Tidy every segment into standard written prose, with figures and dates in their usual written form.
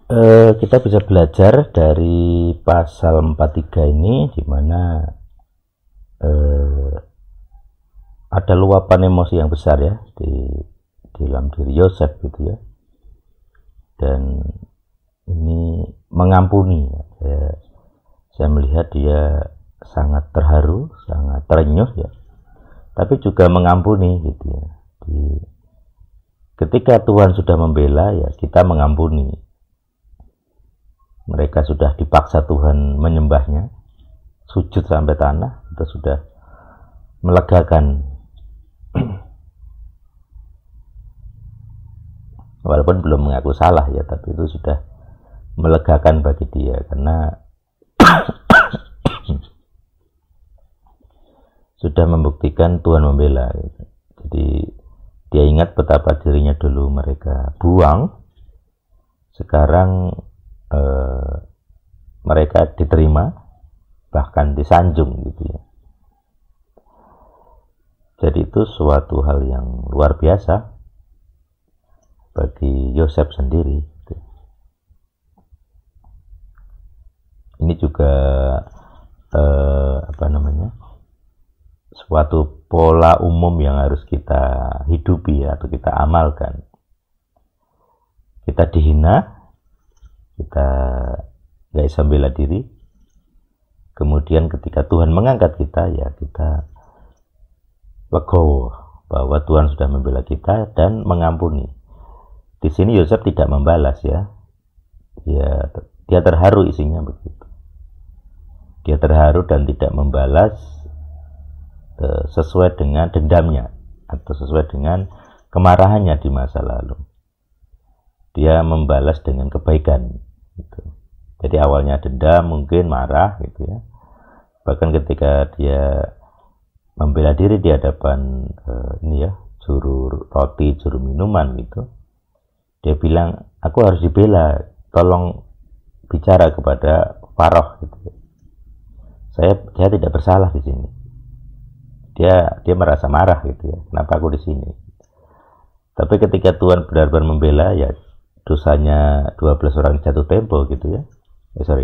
Kita bisa belajar dari pasal 43 ini, di mana ada luapan emosi yang besar ya di dalam diri Yosef gitu ya, dan ini mengampuni ya. Saya melihat dia sangat terharu, sangat terenyuh ya, tapi juga mengampuni gitu ya. Ketika Tuhan sudah membela ya, kita mengampuni. Mereka sudah dipaksa Tuhan menyembahnya, sujud sampai tanah, itu sudah melegakan. Walaupun belum mengaku salah ya, tapi itu sudah melegakan bagi dia, karena sudah membuktikan Tuhan membela gitu. Jadi dia ingat betapa dirinya dulu mereka buang, sekarang mereka diterima, bahkan disanjung gitu ya. Jadi itu suatu hal yang luar biasa bagi Yosef sendiri gitu. Ini juga suatu pola umum yang harus kita hidupi atau kita amalkan. Kita dihina, kita gak bisa bela diri, kemudian ketika Tuhan mengangkat kita ya kita legowo bahwa Tuhan sudah membela kita dan mengampuni. Di sini Yosef tidak membalas ya, dia terharu, isinya begitu. Dia terharu dan tidak membalas sesuai dengan dendamnya atau sesuai dengan kemarahannya di masa lalu. Dia membalas dengan kebaikan gitu. Jadi awalnya dendam, mungkin marah gitu ya. Bahkan ketika dia membela diri di hadapan juru roti, juru minuman gitu, dia bilang, aku harus dibela, tolong bicara kepada Faroh gitu. Saya tidak bersalah di sini. Dia merasa marah gitu ya, kenapa aku di sini. Tapi ketika Tuhan benar-benar membela ya, dosanya 12 orang jatuh tempo gitu ya. Dosa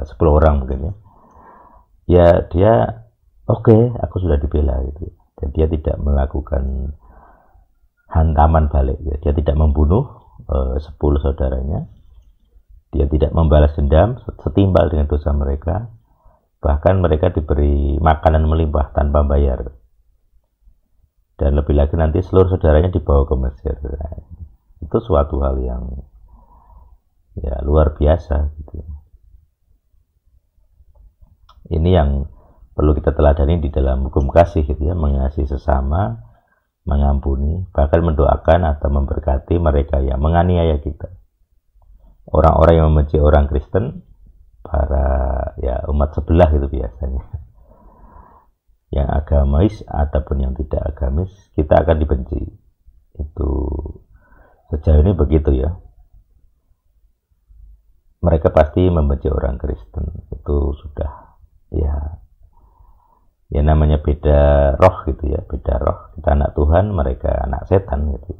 10 orang mungkin ya. Ya dia oke, aku sudah dibela gitu. Dan dia tidak melakukan hantaman balik ya. Dia tidak membunuh 10 saudaranya. Dia tidak membalas dendam setimpal dengan dosa mereka. Bahkan mereka diberi makanan melimpah tanpa bayar. Dan lebih lagi nanti seluruh saudaranya dibawa ke Mesir. Itu suatu hal yang ya luar biasa gitu. Ini yang perlu kita teladani di dalam hukum kasih gitu ya, mengasihi sesama, mengampuni, bahkan mendoakan atau memberkati mereka yang menganiaya kita. Orang-orang yang membenci orang Kristen, para ya umat sebelah itu biasanya, yang agamis ataupun yang tidak agamis, kita akan dibenci. Itu sejauh ini begitu ya. Mereka pasti membenci orang Kristen, itu sudah ya namanya beda roh gitu ya, beda roh. Kita anak Tuhan, mereka anak setan gitu,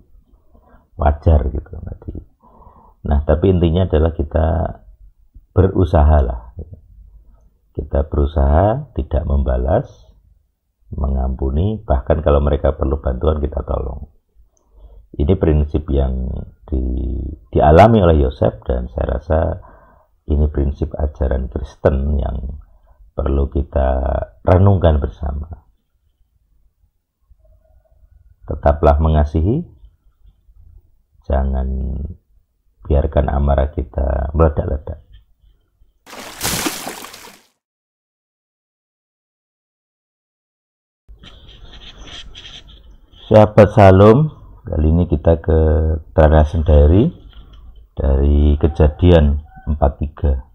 wajar gitu nanti. Nah tapi intinya adalah kita berusaha lah, kita berusaha tidak membalas, mengampuni, bahkan kalau mereka perlu bantuan kita tolong. Ini prinsip yang dialami oleh Yosef, dan saya rasa ini prinsip ajaran Kristen yang perlu kita renungkan bersama. Tetaplah mengasihi, jangan biarkan amarah kita meledak-ledak. Sahabat Salam, kali ini kita ke Tradition Diary dari Kejadian 43.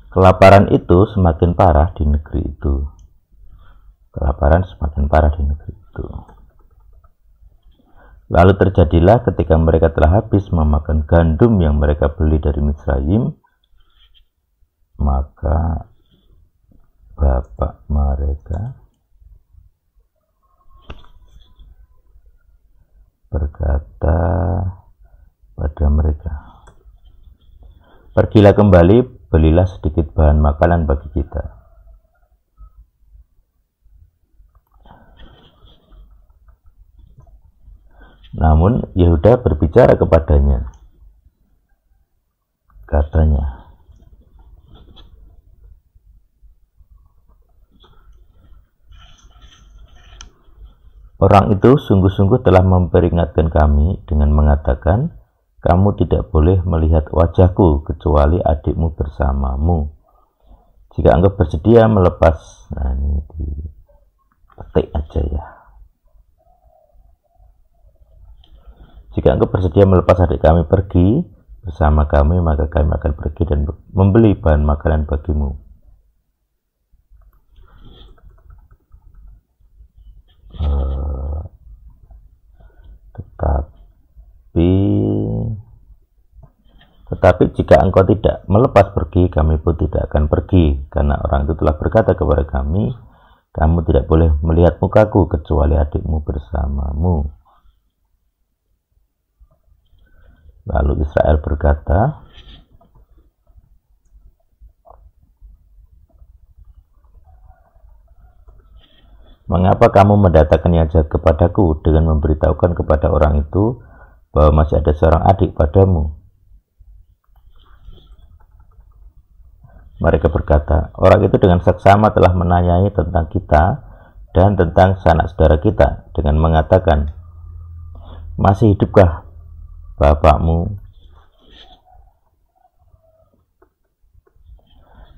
Kelaparan itu semakin parah di negeri itu. Kelaparan semakin parah di negeri itu. Lalu terjadilah ketika mereka telah habis memakan gandum yang mereka beli dari Misraim, maka bapak mereka berkata pada mereka, "Pergilah kembali, belilah sedikit bahan makanan bagi kita." Namun Yehuda berbicara kepadanya, katanya, "Orang itu sungguh-sungguh telah memperingatkan kami dengan mengatakan, kamu tidak boleh melihat wajahku kecuali adikmu bersamamu. Jika engkau bersedia melepas," nah ini diketik aja ya. "Jika engkau bersedia melepas adik kami pergi bersama kami, maka kami akan pergi dan membeli bahan makanan bagimu." Tetapi jika engkau tidak melepas pergi, kami pun tidak akan pergi, karena orang itu telah berkata kepada kami, kamu tidak boleh melihat mukaku kecuali adikmu bersamamu. Lalu Israel berkata, "Mengapa kamu mendatangkan yang jahat kepadaku dengan memberitahukan kepada orang itu bahwa masih ada seorang adik padamu?" Mereka berkata, "Orang itu dengan saksama telah menanyai tentang kita dan tentang sanak saudara kita dengan mengatakan, masih hidupkah bapakmu?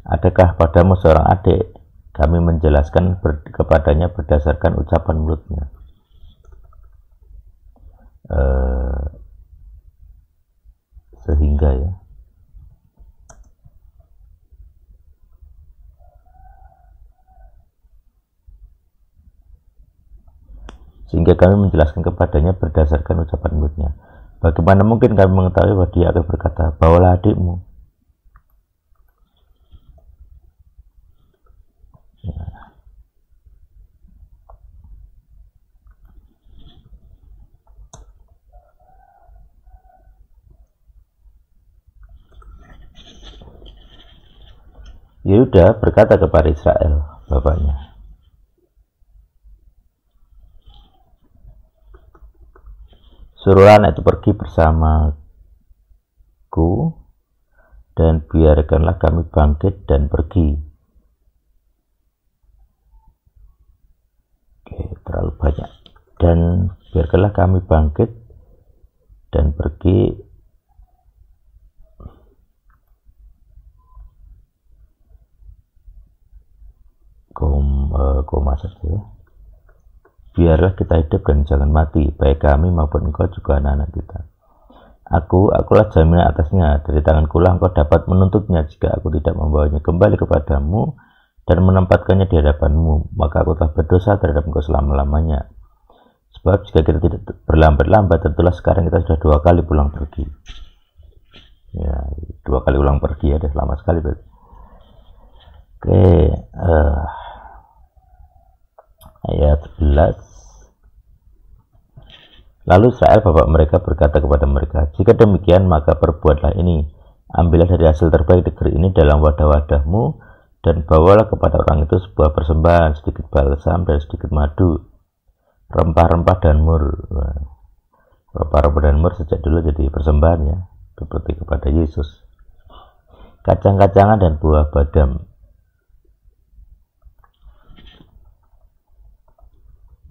Adakah padamu seorang adik?" Kami menjelaskan kepadanya berdasarkan ucapan mulutnya. Sehingga ya, sehingga kami menjelaskan kepadanya berdasarkan ucapan mulutnya. Bagaimana mungkin kami mengetahui bahwa dia akan berkata, bawalah adikmu? Yehuda berkata kepada Israel, bapaknya, "Suruhlah anak itu pergi bersamaku, dan biarkanlah kami bangkit dan pergi." Oke, terlalu banyak. "Dan biarkanlah kami bangkit dan pergi koma saja. Biarlah kita hidup dan jangan mati, baik kami maupun engkau juga anak-anak kita. Akulah jaminan atasnya, dari tangankulah engkau dapat menuntutnya jika aku tidak membawanya kembali kepadamu dan menempatkannya di hadapanmu, maka aku telah berdosa terhadap engkau selama-lamanya. Sebab jika kita tidak berlambat-lambat, tentulah sekarang kita sudah 2 kali pulang pergi." Ya, 2 kali pulang pergi, ada lama sekali berarti. Oke, ayat 11. Lalu Israel bapak mereka berkata kepada mereka, "Jika demikian, maka perbuatlah ini. Ambillah dari hasil terbaik negeri ini dalam wadah-wadahmu, dan bawalah kepada orang itu sebuah persembahan, sedikit balsam dan sedikit madu, rempah-rempah dan mur." Rempah-rempah dan mur sejak dulu jadi persembahan ya, seperti kepada Yesus. "Kacang-kacangan dan buah badam,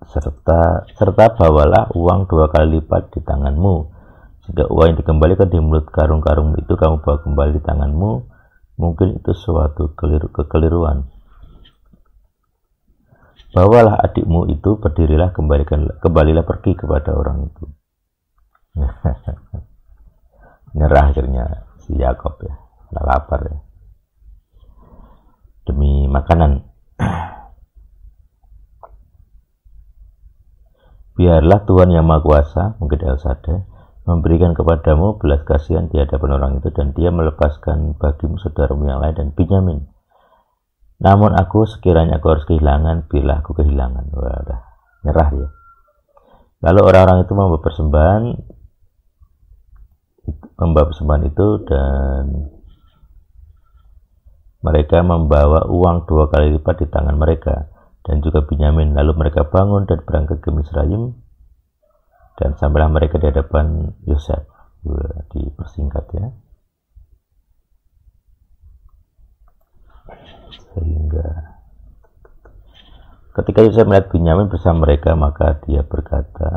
serta bawalah uang 2 kali lipat di tanganmu. Jika uang yang dikembalikan di mulut karung-karung itu kamu bawa kembali di tanganmu, mungkin itu suatu kekeliruan. Bawalah adikmu itu, berdirilah, kembalilah pergi kepada orang itu." Nyerah akhirnya si Yakob ya, nggak lapar ya, demi makanan. "Biarlah Tuhan yang Maha Kuasa," mungkin El Shaddai, "memberikan kepadamu belas kasihan di hadapan orang itu, dan dia melepaskan bagimu saudaramu yang lain dan Benyamin. Namun aku, sekiranya aku harus kehilangan, biarlah aku kehilangan." Wah, udah nyerah ya. Lalu orang-orang itu membawa persembahan itu, dan mereka membawa uang 2 kali lipat di tangan mereka dan juga Binyamin. Lalu mereka bangun dan berangkat ke Misraim, dan sampailah mereka di hadapan Yosef. Dipersingkat ya. Sehingga ketika Yosef melihat Binyamin bersama mereka, maka dia berkata,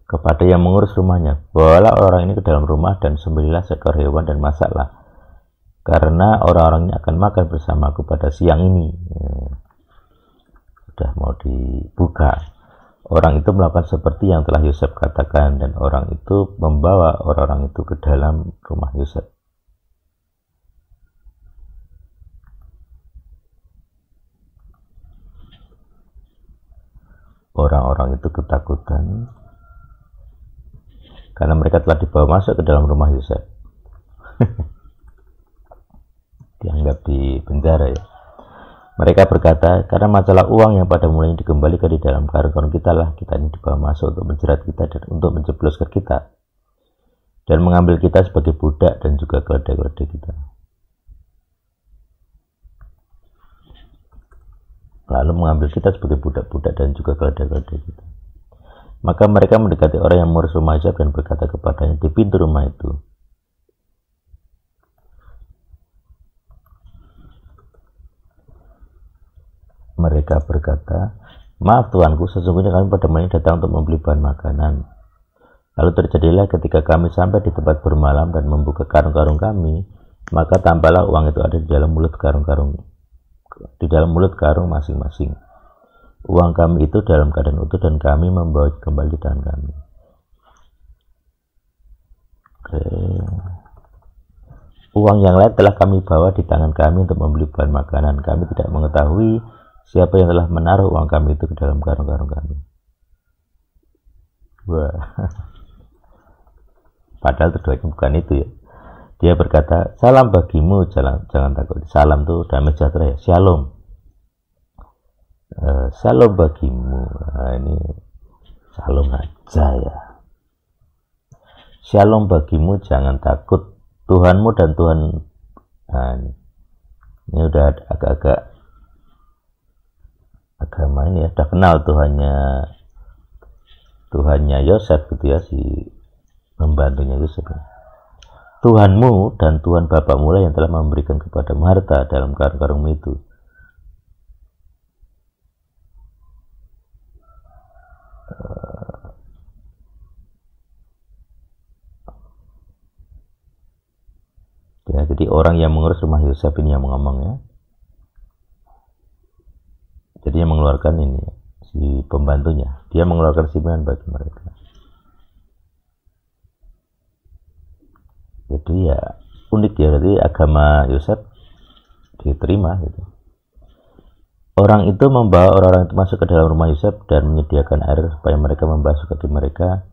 kepada yang mengurus rumahnya, bawalah orang ini ke dalam rumah dan sembelihlah seekor hewan dan masaklah, karena orang-orangnya akan makan bersamaku pada siang ini. Sudah mau dibuka. Orang itu melakukan seperti yang telah Yosef katakan, dan orang itu membawa orang-orang itu ke dalam rumah Yosef. Orang-orang itu ketakutan karena mereka telah dibawa masuk ke dalam rumah Yosef. Dianggap di penjara ya. Mereka berkata, karena masalah uang yang pada mulanya dikembalikan di dalam karung kita lah, kita ini dibawa masuk untuk menjerat kita dan untuk menjebloskan kita dan mengambil kita sebagai budak dan juga keledai-keledai kita. Lalu mengambil kita sebagai budak-budak dan juga keledai-keledai kita. Maka mereka mendekati orang yang mengurus rumah Yosef dan berkata kepadanya di pintu rumah itu, mereka berkata, maaf tuanku, sesungguhnya kami pada malam datang untuk membeli bahan makanan. Lalu terjadilah ketika kami sampai di tempat bermalam dan membuka karung-karung kami, maka tampaklah uang itu ada di dalam mulut karung masing-masing. Uang kami itu dalam keadaan utuh dan kami membawa kembali di tangan kami. Uang yang lain telah kami bawa di tangan kami untuk membeli bahan makanan. Kami tidak mengetahui siapa yang telah menaruh uang kami itu ke dalam karung-karung kami. Wah. Padahal tujuannya bukan itu ya. Dia berkata, salam bagimu, jangan takut. Salam itu damai sejahtera ya, shalom. Shalom bagimu. Nah, ini shalom aja ya. Shalom bagimu, jangan takut. Tuhanmu dan Tuhan. Nah, ini udah agak-agak agama ini ya, udah kenal Tuhannya Yosef gitu ya, si pembantunya Yosef. Tuhanmu dan Tuhan bapakmu lah yang telah memberikan kepadamu harta dalam karung-karungmu itu. Ya, jadi orang yang mengurus rumah Yosef ini yang ngomong ya. Jadi yang mengeluarkan ini si pembantunya, dia mengeluarkan simpan bagi mereka. Jadi ya unik ya, jadi agama Yosef diterima gitu. Orang itu membawa orang-orang itu masuk ke dalam rumah Yosef dan menyediakan air supaya mereka membasuh kaki mereka,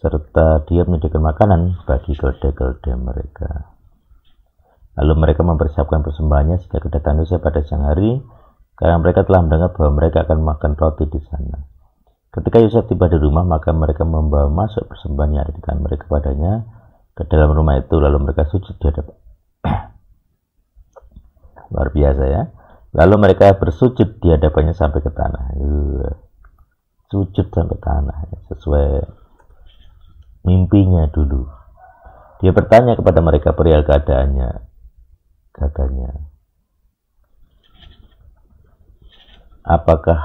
serta dia menyediakan makanan bagi keledai-keledai mereka. Lalu mereka mempersiapkan persembahannya sehingga kedatangan Yosef pada siang hari, karena mereka telah mendengar bahwa mereka akan makan roti di sana. Ketika Yosef tiba di rumah, maka mereka membawa masuk persembahan yang ada di tangan mereka padanya ke dalam rumah itu, lalu mereka sujud di hadapan. Luar biasa ya. Lalu mereka bersujud di hadapannya sampai ke tanah. Sujud sampai tanah ya, sesuai mimpinya dulu. Dia bertanya kepada mereka perihal keadaannya. Katanya, apakah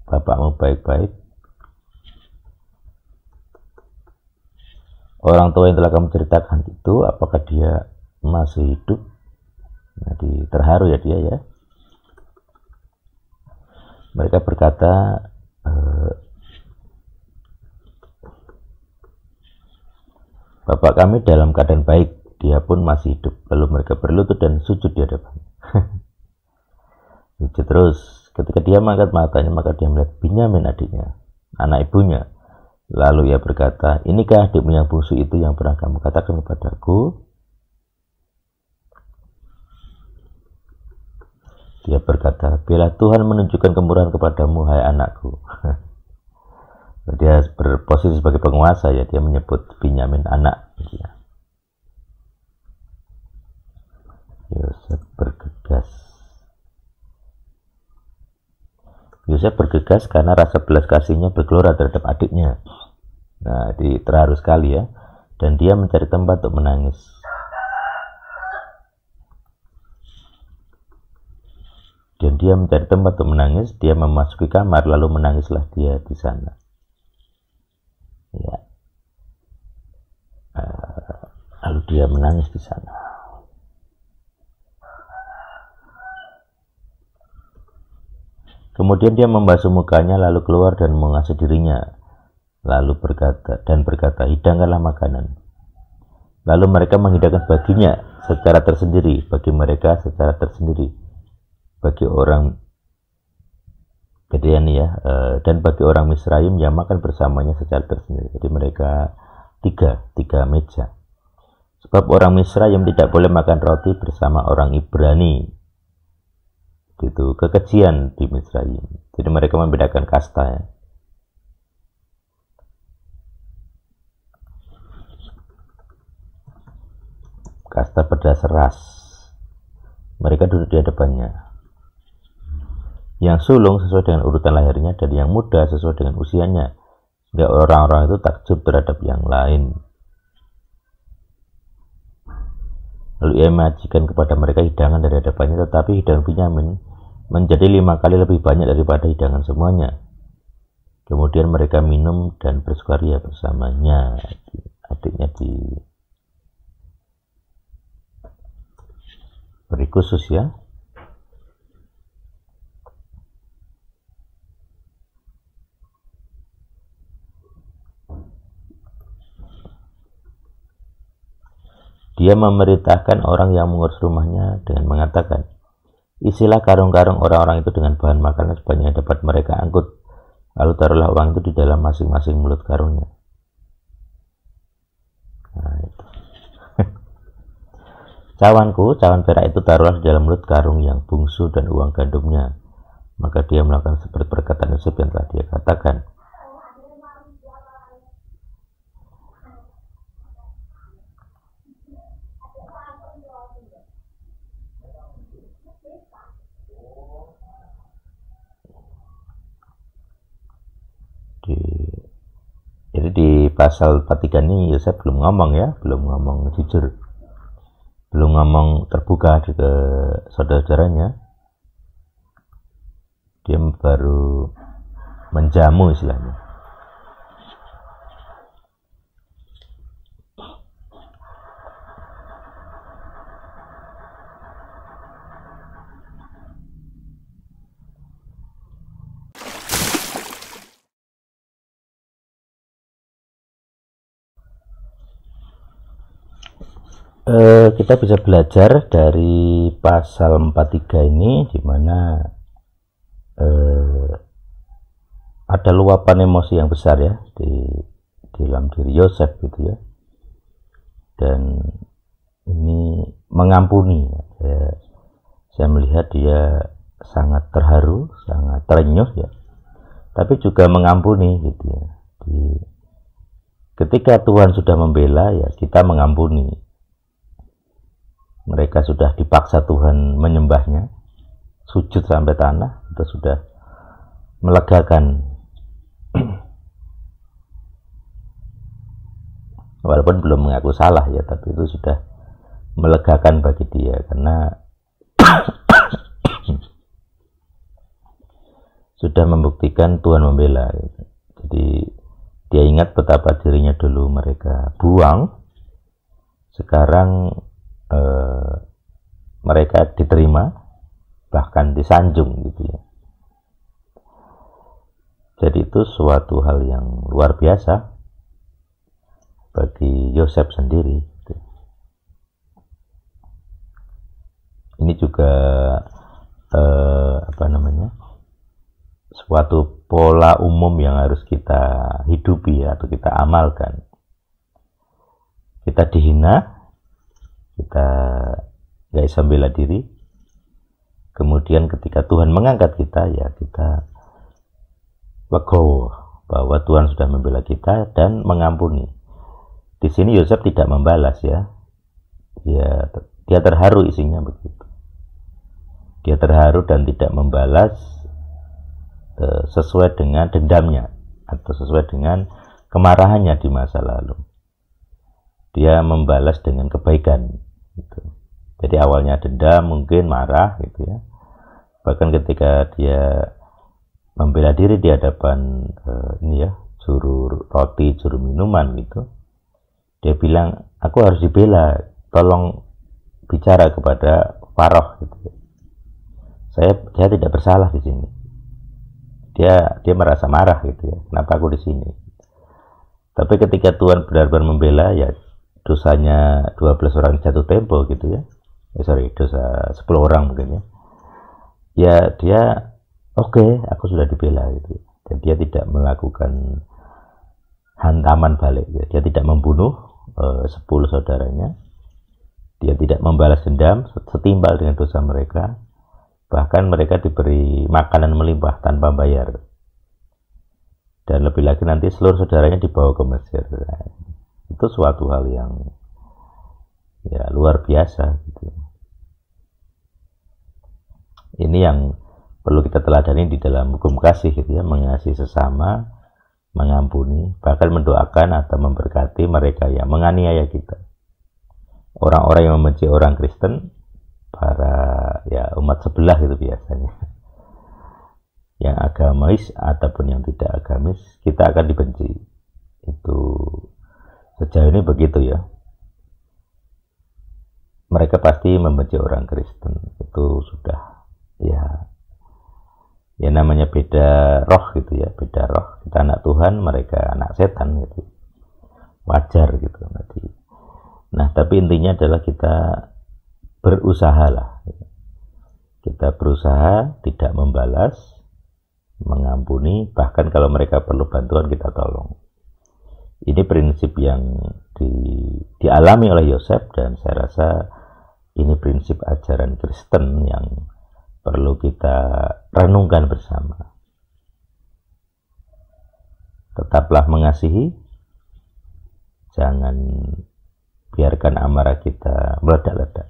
bapakmu baik-baik? Orang tua yang telah kamu ceritakan itu, apakah dia masih hidup? Jadi terharu ya dia ya. Mereka berkata, bapak kami dalam keadaan baik, dia pun masih hidup. Lalu mereka berlutut dan sujud di hadapan. Sujud terus. Ketika dia mengangkat matanya, maka dia melihat Binyamin adiknya, anak ibunya. Lalu ia berkata, inikah adikmu yang bungsu itu yang pernah kamu katakan kepadaku? dia berkata, "Bila Tuhan menunjukkan kemurahan kepadamu, hai anakku." Dia berposisi sebagai penguasa, ya, dia menyebut Binyamin anak, gitu ya. Yosef bergegas. Yosef bergegas karena rasa belas kasihnya bergelora terhadap adiknya. Nah, terharu sekali, ya. Dan dia mencari tempat untuk menangis. Dia memasuki kamar, lalu menangislah dia di sana. Ya. Lalu dia menangis di sana. Kemudian dia membasuh mukanya, lalu keluar dan mengasuh dirinya. Lalu berkata, "Hidangkanlah makanan." Lalu mereka menghidangkan baginya secara tersendiri, bagi mereka secara tersendiri, bagi orang Gedean, ya, dan bagi orang Misraim yang makan bersamanya secara tersendiri. Jadi mereka tiga meja. Sebab orang Misraim tidak boleh makan roti bersama orang Ibrani. Itu kekejian di Misraim. Jadi mereka membedakan kasta, ya. Kasta berdasar ras. Mereka duduk di hadapannya. Yang sulung sesuai dengan urutan lahirnya, dan yang muda sesuai dengan usianya, sehingga orang-orang itu takjub terhadap yang lain. Lalu ia menyajikan kepada mereka hidangan dari hadapannya, tetapi hidangan Binyamin menjadi 5 kali lebih banyak daripada hidangan semuanya. Kemudian mereka minum dan bersukaria bersamanya. Adiknya beri khusus, ya. Dia memerintahkan orang yang mengurus rumahnya dengan mengatakan, "Isilah karung-karung orang-orang itu dengan bahan makanan sebanyak yang dapat mereka angkut. Lalu taruhlah uang itu di dalam masing-masing mulut karungnya." Nah, itu. Cawan perak itu taruhlah di dalam mulut karung yang bungsu dan uang gandumnya. Maka dia melakukan seperti perkataan Yosef yang telah dia katakan. Jadi di pasal 43 ini Yosef belum ngomong, ya, belum ngomong jujur, belum ngomong terbuka ke saudara-saudaranya. Dia baru menjamu istilahnya. Kita bisa belajar dari pasal 43 ini, di mana ada luapan emosi yang besar, ya, di dalam diri Yosef, gitu, ya. Dan ini mengampuni, ya. Saya melihat dia sangat terharu, sangat terenyuh, ya, tapi juga mengampuni, gitu, ya. Ketika Tuhan sudah membela, ya, kita mengampuni. Mereka sudah dipaksa Tuhan menyembahnya, sujud sampai tanah, itu sudah melegakan. Walaupun belum mengaku salah, ya, tapi itu sudah melegakan bagi dia, karena sudah membuktikan Tuhan membela, ya. Jadi dia ingat betapa dirinya dulu mereka buang, sekarang mereka diterima, bahkan disanjung, gitu, ya. Jadi itu suatu hal yang luar biasa bagi Yosef sendiri, gitu. Ini juga suatu pola umum yang harus kita hidupi, atau kita amalkan. Kita dihina, kita gak bisa bela diri, Kemudian ketika Tuhan mengangkat kita, ya kita legowo bahwa Tuhan sudah membela kita dan mengampuni. Di sini Yosef tidak membalas ya. Dia terharu, isinya begitu. Dia terharu dan tidak membalas sesuai dengan dendamnya atau sesuai dengan kemarahannya di masa lalu. Dia membalas dengan kebaikan gitu. Jadi awalnya dendam, mungkin marah gitu ya. Bahkan ketika dia membela diri di hadapan juru roti, juru minuman gitu, dia bilang, aku harus dibela, tolong bicara kepada Faroh gitu. Saya tidak bersalah di sini. Dia merasa marah gitu ya, kenapa aku di sini. Tapi ketika Tuhan benar-benar membela, ya dosanya 12 orang jatuh tempo gitu ya. Dosa 10 orang mungkin ya. Ya dia oke, aku sudah dibela gitu. Dan dia tidak melakukan hantaman balik gitu. Dia tidak membunuh 10 saudaranya. Dia tidak membalas dendam setimbal dengan dosa mereka. Bahkan mereka diberi makanan melimpah tanpa bayar. Dan lebih lagi nanti seluruh saudaranya dibawa ke Mesir. Nah, itu suatu hal yang ya luar biasa gitu. Ini yang perlu kita teladani di dalam hukum kasih gitu ya, mengasihi sesama, mengampuni, bahkan mendoakan atau memberkati mereka yang menganiaya kita. Orang-orang yang membenci orang Kristen, para ya umat sebelah itu biasanya, yang agamis ataupun yang tidak agamis, kita akan dibenci. Itu sejauh ini begitu ya. Mereka pasti membenci orang Kristen, itu sudah ya namanya beda roh gitu ya, beda roh. Kita anak Tuhan, mereka anak setan gitu, wajar gitu nanti. Nah tapi intinya adalah kita berusaha lah, kita berusaha tidak membalas, mengampuni, bahkan kalau mereka perlu bantuan kita tolong. Ini prinsip yang dialami oleh Yosef, dan saya rasa ini prinsip ajaran Kristen yang perlu kita renungkan bersama. Tetaplah mengasihi, jangan biarkan amarah kita meledak-ledak.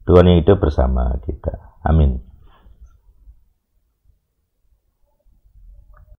Tuhan yang hidup bersama kita. Amin.